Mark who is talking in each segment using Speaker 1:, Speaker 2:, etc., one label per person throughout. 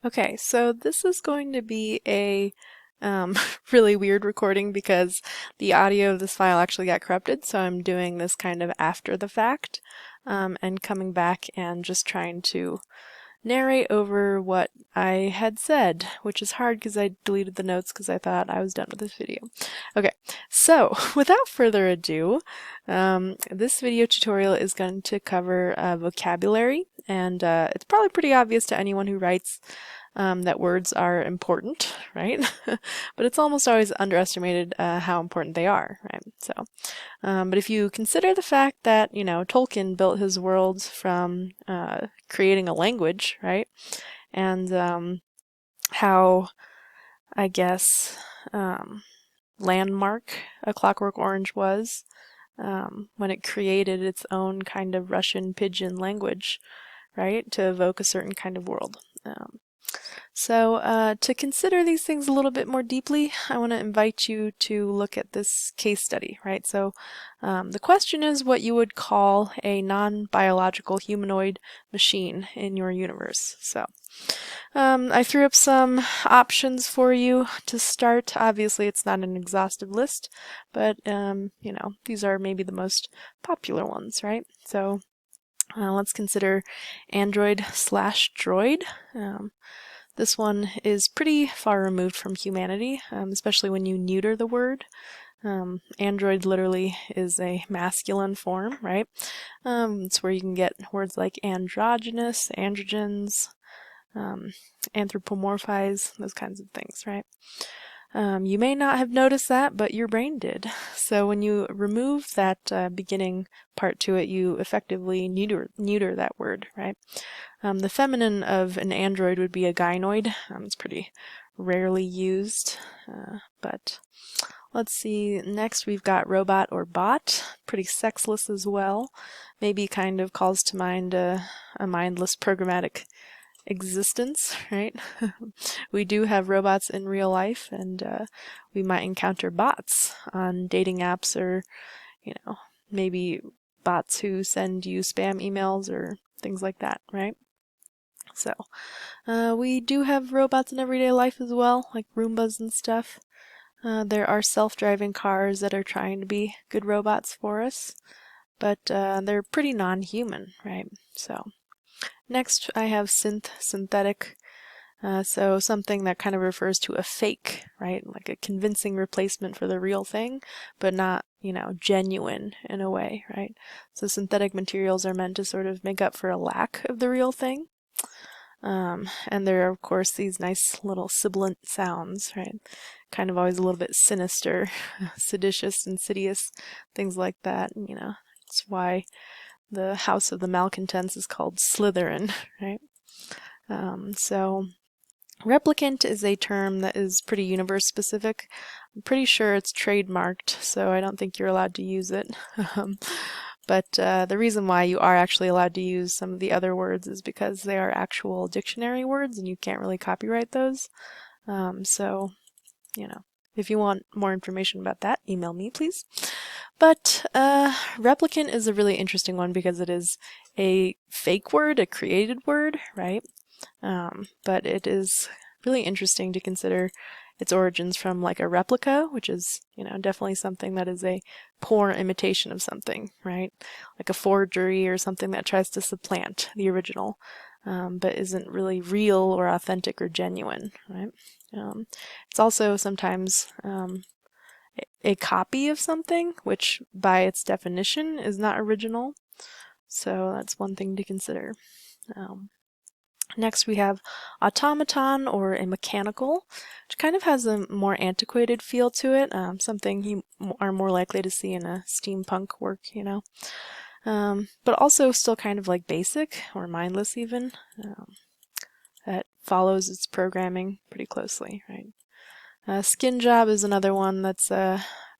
Speaker 1: Okay, so this is going to be a really weird recording because the audio of this file actually got corrupted, so I'm doing this kind of after the fact and coming back and just trying to narrate over what I had said, which is hard because I deleted the notes because I thought I was done with this video. Okay, so without further ado, this video tutorial is going to cover vocabulary, and it's probably pretty obvious to anyone who writes that words are important, right? But it's almost always underestimated how important they are, right? So, but if you consider the fact that, Tolkien built his worlds from creating a language, right? And how, I guess, landmark A Clockwork Orange was when it created its own kind of Russian pidgin language, right? To evoke a certain kind of world. So to consider these things a little bit more deeply, I want to invite you to look at this case study, right? So the question is what you would call a non-biological humanoid machine in your universe. So I threw up some options for you to start. Obviously, it's not an exhaustive list, but these are maybe the most popular ones, right? So let's consider android/droid. This one is pretty far removed from humanity, especially when you neuter the word. Android literally is a masculine form, right? It's where you can get words like androgynous, androgens, anthropomorphize, those kinds of things, right? You may not have noticed that, but your brain did. So when you remove that beginning part to it, you effectively neuter that word, right? The feminine of an android would be a gynoid. It's pretty rarely used, but let's see. Next, we've got robot or bot. Pretty sexless as well. Maybe kind of calls to mind a mindless programmatic existence, right? We do have robots in real life, and we might encounter bots on dating apps or, maybe bots who send you spam emails or things like that, right? So, we do have robots in everyday life as well, like Roombas and stuff. There are self-driving cars that are trying to be good robots for us, but they're pretty non-human, right? So, next I have synthetic. So something that kind of refers to a fake, right? Like a convincing replacement for the real thing, but not, genuine in a way, right? So synthetic materials are meant to sort of make up for a lack of the real thing. And there are, of course, these nice little sibilant sounds, right? Kind of always a little bit sinister, seditious, insidious, things like that. That's why the House of the Malcontents is called Slytherin, right? So replicant is a term that is pretty universe specific. I'm pretty sure it's trademarked, so I don't think you're allowed to use it. But the reason why you are actually allowed to use some of the other words is because they are actual dictionary words and you can't really copyright those. So, if you want more information about that, email me, please. But replicant is a really interesting one because it is a fake word, a created word, right? But it is really interesting to consider its origins from like a replica, which is, definitely something that is a poor imitation of something, right? Like a forgery or something that tries to supplant the original, but isn't really real or authentic or genuine, right? It's also sometimes a copy of something, which by its definition is not original. So that's one thing to consider. Next we have automaton or a mechanical, which kind of has a more antiquated feel to it, something you are more likely to see in a steampunk work, but also still kind of like basic or mindless even, that follows its programming pretty closely, right? Skin job is another one that's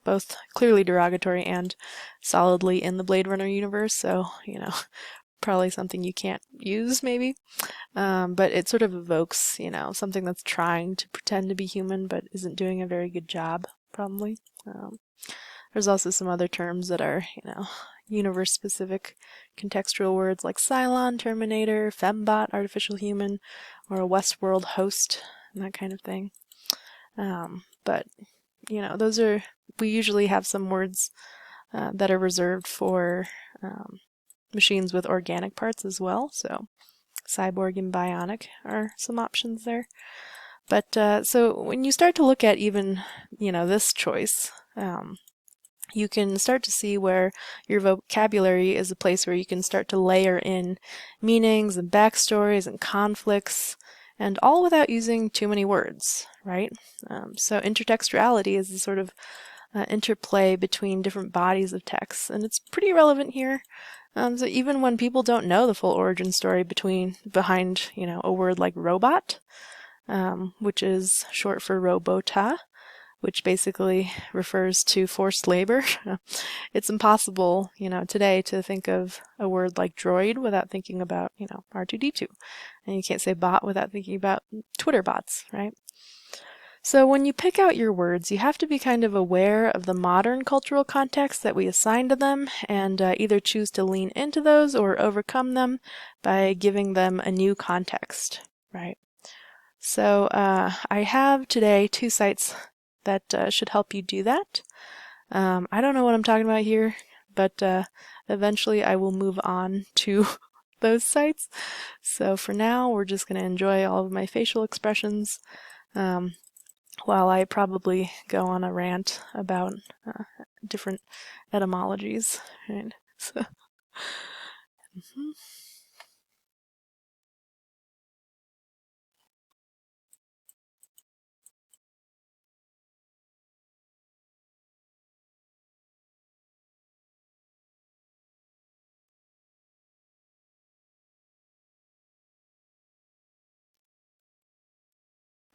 Speaker 1: both clearly derogatory and solidly in the Blade Runner universe, so, probably something you can't use maybe. But it sort of evokes, something that's trying to pretend to be human but isn't doing a very good job, probably. There's also some other terms that are, universe-specific contextual words like Cylon, Terminator, Fembot, artificial human, or a Westworld host, and that kind of thing. But, you know, we usually have some words that are reserved for machines with organic parts as well, so cyborg and bionic are some options there. But so when you start to look at even, you know, this choice, you can start to see where your vocabulary is a place where you can start to layer in meanings and backstories and conflicts, and all without using too many words, right? So intertextuality is the sort of interplay between different bodies of text, and it's pretty relevant here. So even when people don't know the full origin story behind, you know, a word like robot, which is short for robota, which basically refers to forced labor. It's impossible, you know, today to think of a word like droid without thinking about, you know, R2-D2. And you can't say bot without thinking about Twitter bots, right? So when you pick out your words, you have to be kind of aware of the modern cultural context that we assign to them, and either choose to lean into those or overcome them by giving them a new context, right? So I have today 2 sites that should help you do that. I don't know what I'm talking about here, but eventually I will move on to those sites. So for now, we're just going to enjoy all of my facial expressions while I probably go on a rant about different etymologies. Right? So,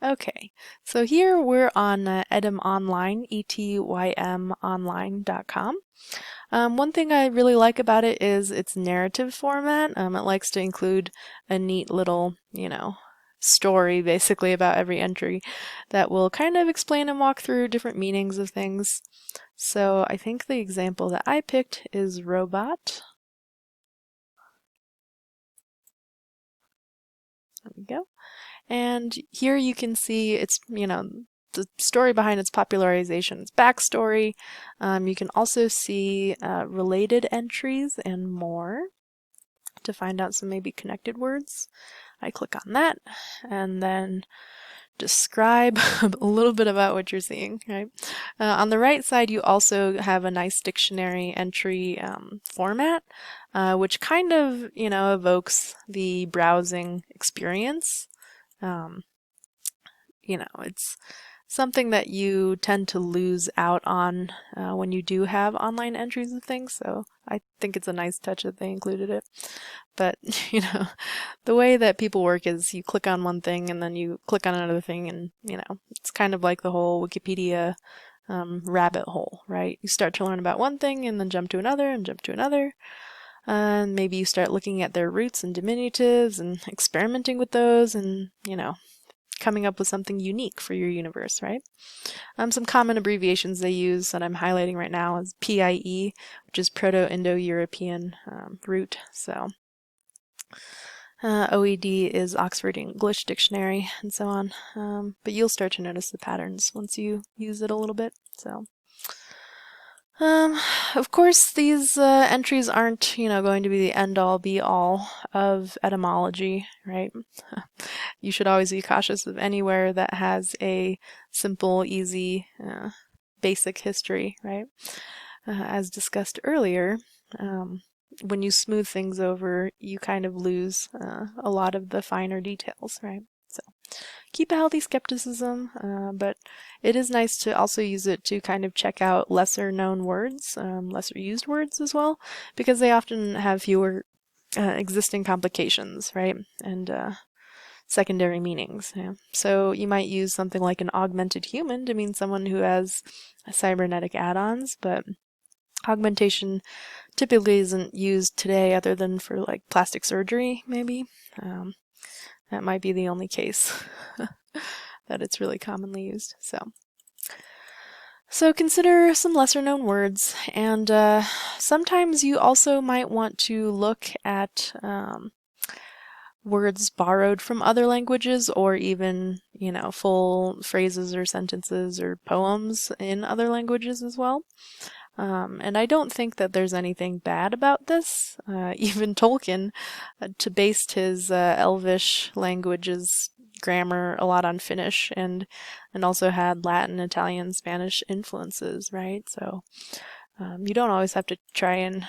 Speaker 1: Okay, so here we're on Etym Online, etymonline.com. One thing I really like about it is its narrative format. It likes to include a neat little, you know, story basically about every entry that will kind of explain and walk through different meanings of things. So I think the example that I picked is robot. There we go. And here you can see it's, you know, the story behind its popularization, its backstory. You can also see related entries and more to find out some maybe connected words. I click on that and then describe a little bit about what you're seeing, right? On the right side, you also have a nice dictionary entry format, which kind of, you know, evokes the browsing experience. You know, it's something that you tend to lose out on when you do have online entries of things, so I think it's a nice touch that they included it. But, you know, the way that people work is you click on one thing and then you click on another thing, and, you know, it's kind of like the whole Wikipedia rabbit hole, right? You start to learn about one thing and then jump to another and jump to another. And maybe you start looking at their roots and diminutives and experimenting with those and, you know, coming up with something unique for your universe, right? Some common abbreviations they use that I'm highlighting right now is PIE, which is Proto-Indo-European root. So OED is Oxford English Dictionary, and so on. But you'll start to notice the patterns once you use it a little bit. So. Of course, these entries aren't, you know, going to be the end-all, be-all of etymology, right? You should always be cautious of anywhere that has a simple, easy, basic history, right? As discussed earlier, when you smooth things over, you kind of lose a lot of the finer details, right? So keep a healthy skepticism, but it is nice to also use it to kind of check out lesser known words, lesser used words as well, because they often have fewer existing complications, right? And secondary meanings. Yeah. So you might use something like an augmented human to mean someone who has cybernetic add-ons, but augmentation typically isn't used today other than for like plastic surgery, maybe. That might be the only case that it's really commonly used. So consider some lesser known words, and sometimes you also might want to look at words borrowed from other languages, or even, full phrases or sentences or poems in other languages as well. And I don't think that there's anything bad about this. Even Tolkien, to based his Elvish languages grammar a lot on Finnish, and also had Latin, Italian, Spanish influences, right? So you don't always have to try and,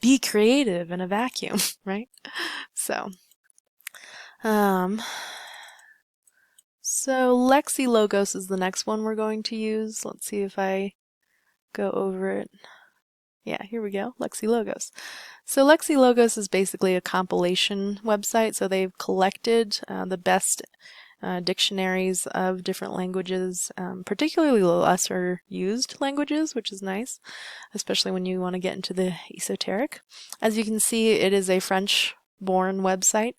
Speaker 1: be creative in a vacuum, right? So, um, Lexilogos is the next one we're going to use. Let's see if I go over it. Yeah, here we go, Lexilogos. So Lexilogos is basically a compilation website, so they've collected the best dictionaries of different languages, particularly lesser used languages, which is nice, especially when you want to get into the esoteric. As you can see, it is a French-born website.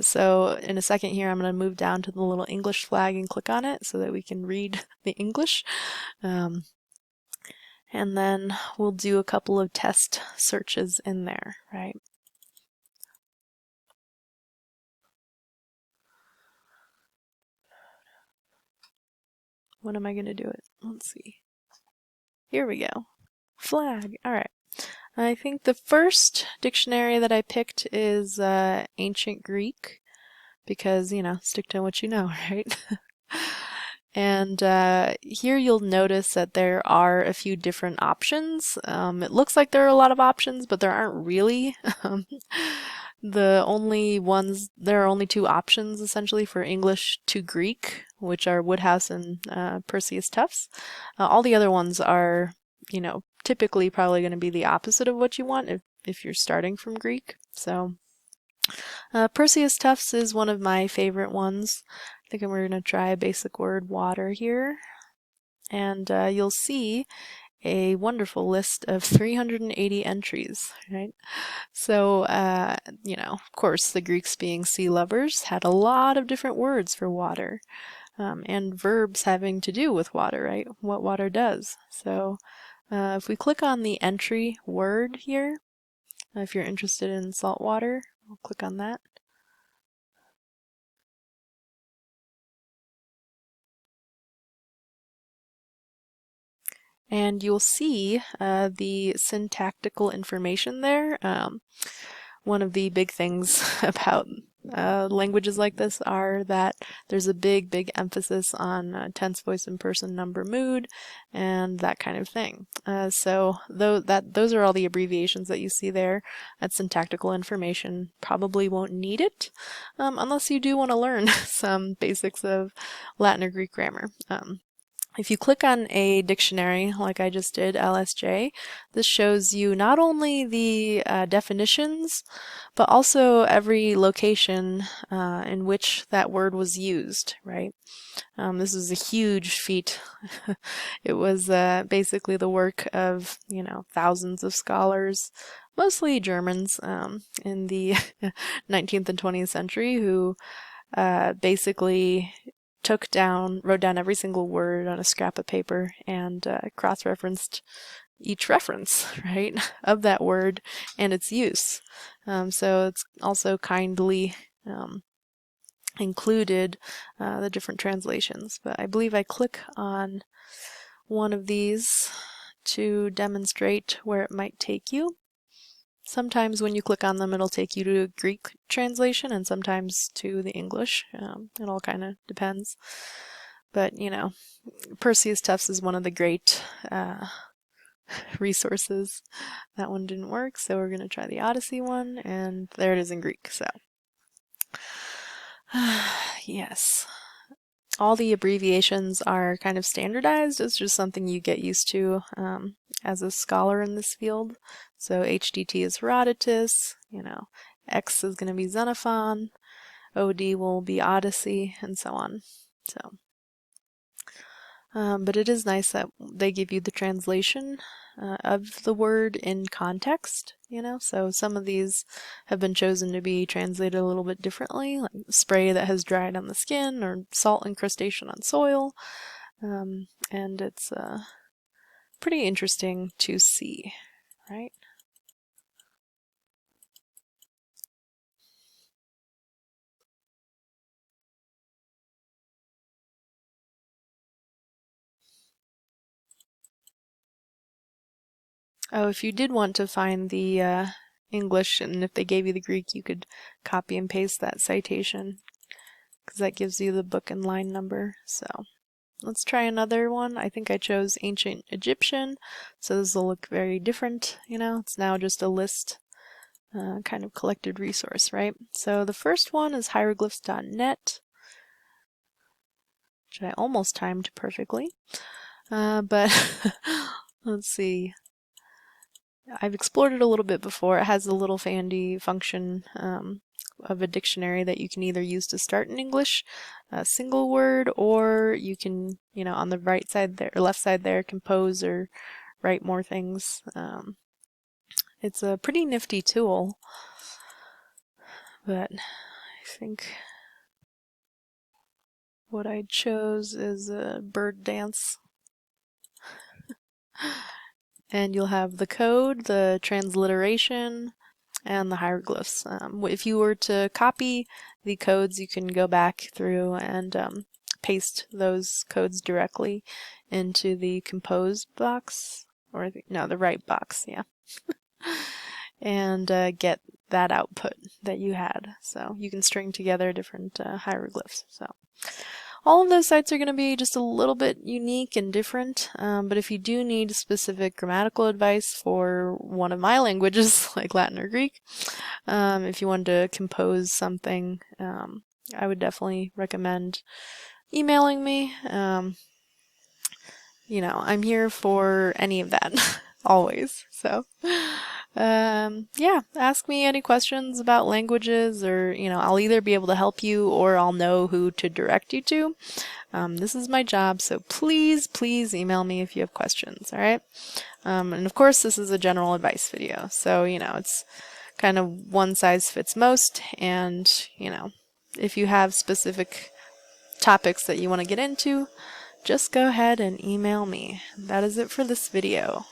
Speaker 1: So in a second here, I'm going to move down to the little English flag and click on it so that we can read the English. And then we'll do a couple of test searches in there, right? When am I going to do it? Let's see. Here we go. Flag. All right. I think the first dictionary that I picked is Ancient Greek, because, stick to what you know, right? And here you'll notice that there are a few different options. It looks like there are a lot of options, but there aren't really. There are only two options essentially for English to Greek, which are Woodhouse and Perseus Tufts. All the other ones are, typically probably going to be the opposite of what you want if you're starting from Greek. So Perseus Tufts is one of my favorite ones. I think we're going to try a basic word, water, here. And you'll see a wonderful list of 380 entries, right? So, of course, the Greeks, being sea lovers, had a lot of different words for water, and verbs having to do with water, right? What water does. So, if we click on the entry word here, if you're interested in salt water, we'll click on that. And you'll see the syntactical information there. One of the big things about languages like this are that there's a big emphasis on tense, voice, and person, number, mood, and that kind of thing. So those are all the abbreviations that you see there. That's syntactical information. Probably won't need it unless you do want to learn some basics of Latin or Greek grammar. If you click on a dictionary, like I just did, LSJ, this shows you not only the definitions, but also every location in which that word was used, right? This is a huge feat. It was basically the work of, thousands of scholars, mostly Germans, in the 19th and 20th century, who basically wrote down every single word on a scrap of paper and cross-referenced each reference, right, of that word and its use. So it's also kindly included the different translations. But I believe I click on one of these to demonstrate where it might take you. Sometimes when you click on them, it'll take you to a Greek translation, and sometimes to the English. It all kind of depends. But, Perseus Tufts is one of the great resources. That one didn't work, so we're going to try the Odyssey one, and there it is in Greek. So, yes. All the abbreviations are kind of standardized. It's just something you get used to as a scholar in this field. So HDT is Herodotus, X is going to be Xenophon, OD will be Odyssey, and so on. So, but it is nice that they give you the translation of the word in context, so some of these have been chosen to be translated a little bit differently, like spray that has dried on the skin or salt incrustation on soil. and it's pretty interesting to see, right? Oh, if you did want to find the English, and if they gave you the Greek, you could copy and paste that citation, because that gives you the book and line number. So let's try another one. I think I chose Ancient Egyptian, so this will look very different, you know? It's now just a list, kind of collected resource, right? So the first one is hieroglyphs.net, which I almost timed perfectly, but let's see. I've explored it a little bit before. It has a little handy function of a dictionary that you can either use to start in English, a single word, or you can, you know, on the right side there, or left side there, compose or write more things. It's a pretty nifty tool, but I think what I chose is a bird dance. And you'll have the code, the transliteration, and the hieroglyphs. If you were to copy the codes, you can go back through and paste those codes directly into the compose box, or the write box, yeah, and get that output that you had. So you can string together different hieroglyphs. So all of those sites are going to be just a little bit unique and different, but if you do need specific grammatical advice for one of my languages, like Latin or Greek, if you wanted to compose something, I would definitely recommend emailing me. You know, I'm here for any of that, always. So, yeah, ask me any questions about languages, or, you know, I'll either be able to help you or I'll know who to direct you to. This is my job, so please, please email me if you have questions, all right? And of course, this is a general advice video, so, you know, it's kind of one size fits most, and, you know, if you have specific topics that you want to get into, just go ahead and email me. That is it for this video.